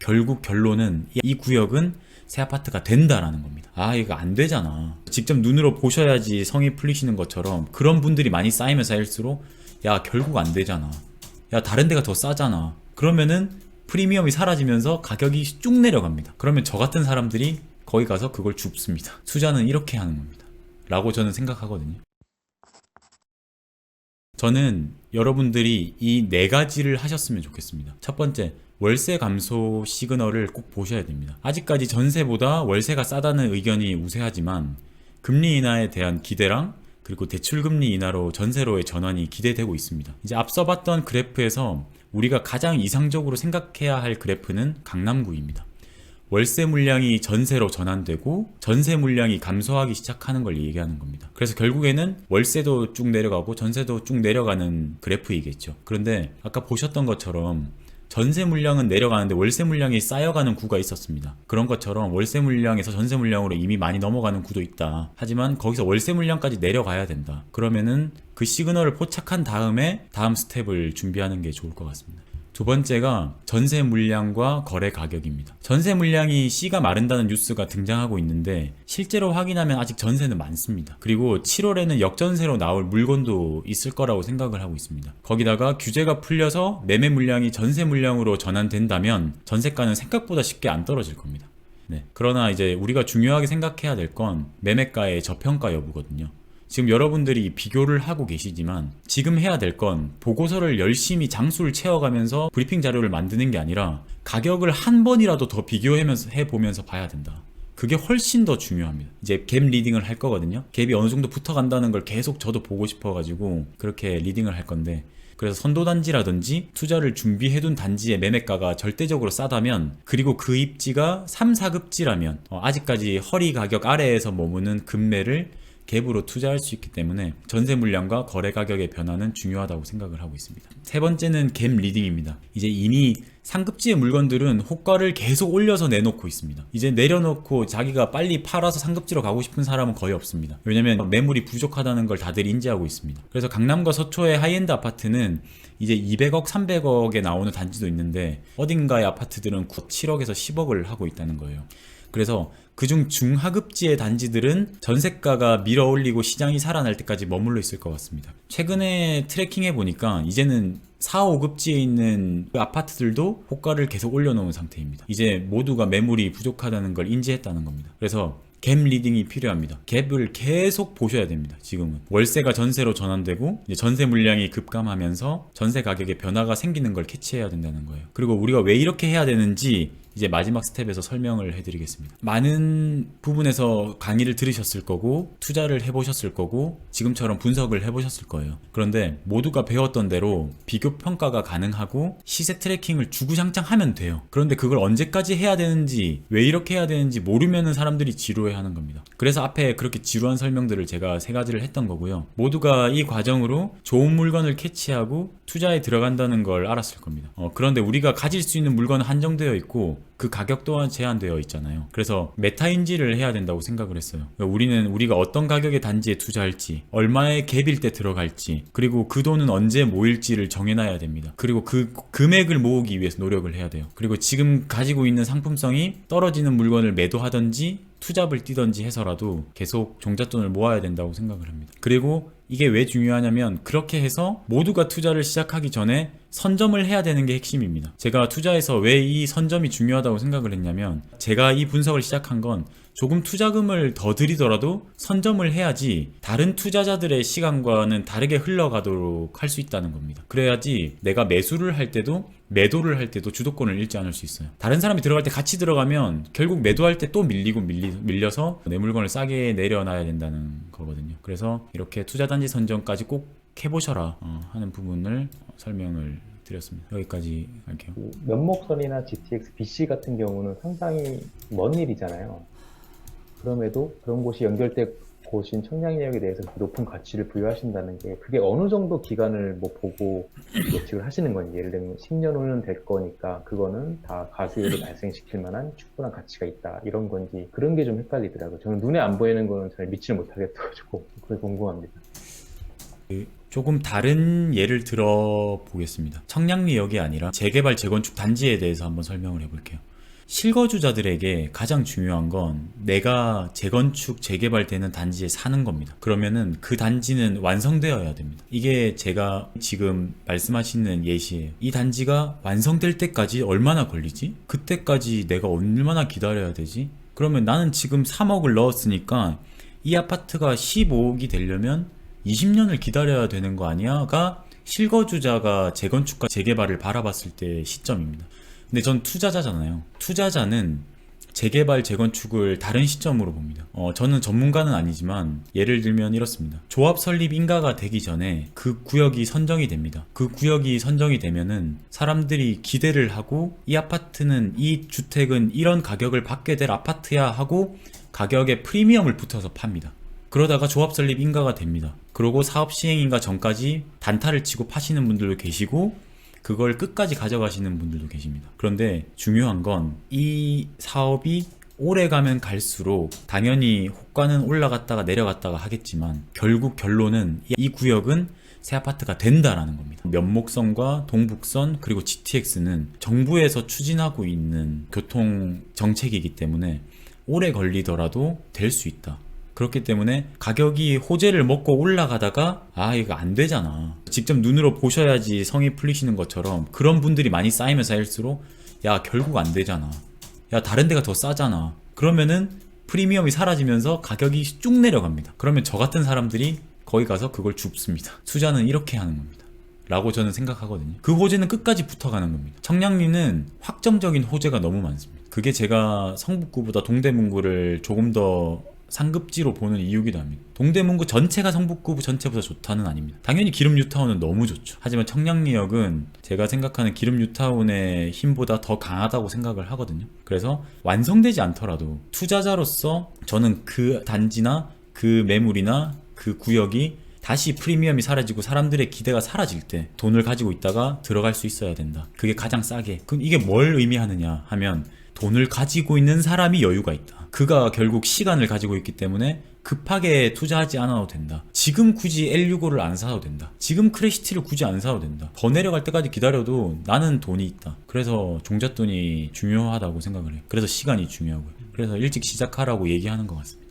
결국 결론은 이 구역은 새 아파트가 된다라는 겁니다. 아, 이거 안 되잖아. 직접 눈으로 보셔야지 성이 풀리시는 것처럼 그런 분들이 많이 쌓이면 쌓일수록 야, 결국 안 되잖아. 야, 다른 데가 더 싸잖아. 그러면은 프리미엄이 사라지면서 가격이 쭉 내려갑니다. 그러면 저 같은 사람들이 거기 가서 그걸 줍습니다. 투자는 이렇게 하는 겁니다. 라고 저는 생각하거든요. 저는 여러분들이 이 네 가지를 하셨으면 좋겠습니다. 첫 번째, 월세 감소 시그널을 꼭 보셔야 됩니다. 아직까지 전세보다 월세가 싸다는 의견이 우세하지만 금리 인하에 대한 기대랑 그리고 대출금리 인하로 전세로의 전환이 기대되고 있습니다. 이제 앞서 봤던 그래프에서 우리가 가장 이상적으로 생각해야 할 그래프는 강남구입니다. 월세 물량이 전세로 전환되고 전세 물량이 감소하기 시작하는 걸 얘기하는 겁니다. 그래서 결국에는 월세도 쭉 내려가고 전세도 쭉 내려가는 그래프이겠죠. 그런데 아까 보셨던 것처럼 전세 물량은 내려가는데 월세 물량이 쌓여가는 구가 있었습니다. 그런 것처럼 월세 물량에서 전세 물량으로 이미 많이 넘어가는 구도 있다. 하지만 거기서 월세 물량까지 내려가야 된다. 그러면은 그 시그널을 포착한 다음에 다음 스텝을 준비하는 게 좋을 것 같습니다. 두 번째가 전세 물량과 거래 가격입니다. 전세 물량이 씨가 마른다는 뉴스가 등장하고 있는데 실제로 확인하면 아직 전세는 많습니다. 그리고 7월에는 역전세로 나올 물건도 있을 거라고 생각을 하고 있습니다. 거기다가 규제가 풀려서 매매 물량이 전세 물량으로 전환된다면 전세가는 생각보다 쉽게 안 떨어질 겁니다. 네. 그러나 이제 우리가 중요하게 생각해야 될 건 매매가의 저평가 여부거든요. 지금 여러분들이 비교를 하고 계시지만 지금 해야 될 건 보고서를 열심히 장수를 채워가면서 브리핑 자료를 만드는 게 아니라 가격을 한 번이라도 더 비교해보면서 봐야 된다. 그게 훨씬 더 중요합니다. 이제 갭 리딩을 할 거거든요. 갭이 어느 정도 붙어간다는 걸 계속 저도 보고 싶어가지고 그렇게 리딩을 할 건데, 그래서 선도단지라든지 투자를 준비해둔 단지의 매매가가 절대적으로 싸다면, 그리고 그 입지가 3, 4급지라면 아직까지 허리 가격 아래에서 머무는 금매를 갭으로 투자할 수 있기 때문에 전세 물량과 거래 가격의 변화는 중요하다고 생각을 하고 있습니다. 세 번째는 갭 리딩입니다. 이제 이미 상급지의 물건들은 호가를 계속 올려서 내놓고 있습니다. 이제 내려놓고 자기가 빨리 팔아서 상급지로 가고 싶은 사람은 거의 없습니다. 왜냐면 매물이 부족하다는 걸 다들 인지하고 있습니다. 그래서 강남과 서초의 하이엔드 아파트는 이제 200억, 300억에 나오는 단지도 있는데 어딘가의 아파트들은 7억에서 10억을 하고 있다는 거예요. 그래서 그중 중하급지의 단지들은 전세가가 밀어올리고 시장이 살아날 때까지 머물러 있을 것 같습니다. 최근에 트래킹해 보니까 이제는 4, 5급지에 있는 그 아파트들도 호가를 계속 올려놓은 상태입니다. 이제 모두가 매물이 부족하다는 걸 인지했다는 겁니다. 그래서 갭 리딩이 필요합니다. 갭을 계속 보셔야 됩니다. 지금은 월세가 전세로 전환되고 이제 전세 물량이 급감하면서 전세 가격에 변화가 생기는 걸 캐치해야 된다는 거예요. 그리고 우리가 왜 이렇게 해야 되는지 이제 마지막 스텝에서 설명을 해드리겠습니다. 많은 부분에서 강의를 들으셨을 거고 투자를 해보셨을 거고 지금처럼 분석을 해보셨을 거예요. 그런데 모두가 배웠던 대로 비교 평가가 가능하고 시세 트래킹을 주구장창 하면 돼요. 그런데 그걸 언제까지 해야 되는지, 왜 이렇게 해야 되는지 모르면은 사람들이 지루해하는 겁니다. 그래서 앞에 그렇게 지루한 설명들을 제가 세 가지를 했던 거고요. 모두가 이 과정으로 좋은 물건을 캐치하고 투자에 들어간다는 걸 알았을 겁니다. 그런데 우리가 가질 수 있는 물건은 한정되어 있고 그 가격 또한 제한되어 있잖아요. 그래서 메타인지를 해야 된다고 생각을 했어요. 우리가 어떤 가격의 단지에 투자할지, 얼마의 갭일 때 들어갈지, 그리고 그 돈은 언제 모일지를 정해놔야 됩니다. 그리고 그 금액을 모으기 위해서 노력을 해야 돼요. 그리고 지금 가지고 있는 상품성이 떨어지는 물건을 매도하든지 투잡을 뛰든지 해서라도 계속 종잣돈을 모아야 된다고 생각을 합니다. 그리고 이게 왜 중요하냐면 그렇게 해서 모두가 투자를 시작하기 전에 선점을 해야 되는 게 핵심입니다. 제가 투자에서 왜 이 선점이 중요하다고 생각을 했냐면 제가 이 분석을 시작한 건 조금 투자금을 더 들이더라도 선점을 해야지 다른 투자자들의 시간과는 다르게 흘러가도록 할 수 있다는 겁니다. 그래야지 내가 매수를 할 때도 매도를 할 때도 주도권을 잃지 않을 수 있어요. 다른 사람이 들어갈 때 같이 들어가면 결국 매도할 때 또 밀려서 내 물건을 싸게 내려놔야 된다는 거거든요. 그래서 이렇게 투자단지 선점까지 꼭 해보셔라 하는 부분을 설명을 드렸습니다. 여기까지 할게요. 면목선이나 GTX, BC 같은 경우는 상당히 먼 일이잖아요. 그럼에도 그런 곳이 연결된 곳인 청량리역에 대해서 높은 가치를 부여하신다는 게 그게 어느 정도 기간을 뭐 보고 예측을 하시는 건지, 예를 들면 10년 후는 될 거니까 그거는 다 가수요를 발생시킬 만한 충분한 가치가 있다 이런 건지, 그런 게 좀 헷갈리더라고요. 저는 눈에 안 보이는 거는 잘 믿지를 못하겠어가지고 그게 궁금합니다. 조금 다른 예를 들어 보겠습니다. 청량리역이 아니라 재개발 재건축 단지에 대해서 한번 설명을 해볼게요. 실거주자들에게 가장 중요한 건 내가 재건축, 재개발되는 단지에 사는 겁니다. 그러면은 그 단지는 완성되어야 됩니다. 이게 제가 지금 말씀하시는 예시예요. 이 단지가 완성될 때까지 얼마나 걸리지? 그때까지 내가 얼마나 기다려야 되지? 그러면 나는 지금 3억을 넣었으니까 이 아파트가 15억이 되려면 20년을 기다려야 되는 거 아니야?가 실거주자가 재건축과 재개발을 바라봤을 때의 시점입니다. 근데 전 투자자잖아요. 투자자는 재개발, 재건축을 다른 시점으로 봅니다. 저는 전문가는 아니지만 예를 들면 이렇습니다. 조합 설립 인가가 되기 전에 그 구역이 선정이 됩니다. 그 구역이 선정이 되면은 사람들이 기대를 하고 이 아파트는, 이 주택은 이런 가격을 받게 될 아파트야 하고 가격에 프리미엄을 붙여서 팝니다. 그러다가 조합 설립 인가가 됩니다. 그러고 사업 시행 인가 전까지 단타를 치고 파시는 분들도 계시고 그걸 끝까지 가져가시는 분들도 계십니다. 그런데 중요한 건 이 사업이 오래 가면 갈수록 당연히 호가는 올라갔다가 내려갔다가 하겠지만 결국 결론은 이 구역은 새 아파트가 된다라는 겁니다. 면목선과 동북선 그리고 GTX는 정부에서 추진하고 있는 교통 정책이기 때문에 오래 걸리더라도 될 수 있다. 그렇기 때문에 가격이 호재를 먹고 올라가다가 이거 안 되잖아. 직접 눈으로 보셔야지 성이 풀리시는 것처럼 그런 분들이 많이 쌓이면 쌓일수록 결국 안 되잖아. 다른 데가 더 싸잖아. 그러면은 프리미엄이 사라지면서 가격이 쭉 내려갑니다. 그러면 저 같은 사람들이 거기 가서 그걸 줍습니다. 투자는 이렇게 하는 겁니다. 라고 저는 생각하거든요. 그 호재는 끝까지 붙어가는 겁니다. 청량리는 확정적인 호재가 너무 많습니다. 그게 제가 성북구보다 동대문구를 조금 더 상급지로 보는 이유기도 합니다. 동대문구 전체가 성북구 전체보다 좋다는 아닙니다. 당연히 기름 뉴타운은 너무 좋죠. 하지만 청량리역은 제가 생각하는 기름 뉴타운의 힘보다 더 강하다고 생각을 하거든요. 그래서 완성되지 않더라도 투자자로서 저는 그 단지나 그 매물이나 그 구역이 다시 프리미엄이 사라지고 사람들의 기대가 사라질 때 돈을 가지고 있다가 들어갈 수 있어야 된다. 그게 가장 싸게. 그럼 이게 뭘 의미하느냐 하면 돈을 가지고 있는 사람이 여유가 있다. 그가 결국 시간을 가지고 있기 때문에 급하게 투자하지 않아도 된다. 지금 굳이 L65를 안 사도 된다. 지금 크래시티를 굳이 안 사도 된다. 더 내려갈 때까지 기다려도 나는 돈이 있다. 그래서 종잣돈이 중요하다고 생각을 해요. 그래서 시간이 중요하고요. 그래서 일찍 시작하라고 얘기하는 것 같습니다.